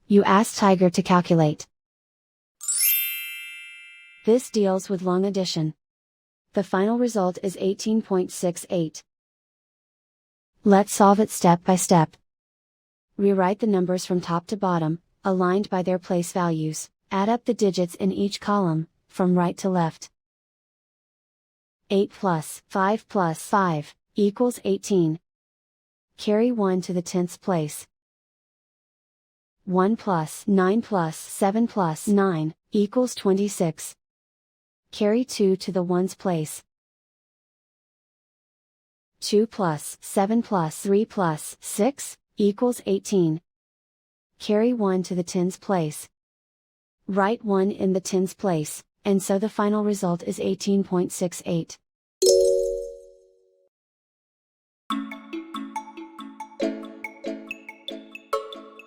You ask Tiger to calculate. This deals with long addition. The final result is 18.68. Let's solve it step by step. Rewrite the numbers from top to bottom, aligned by their place values, add up the digits in each column, from right to left. 8 plus 5 plus 5, equals 18. Carry 1 to the tenths place. 1 plus 9 plus 7 plus 9, equals 26. Carry 2 to the ones place. 2 plus 7 plus 3 plus 6, equals 18. Carry 1 to the tens place. Write 1 in the tens place, and so the final result is 18.68.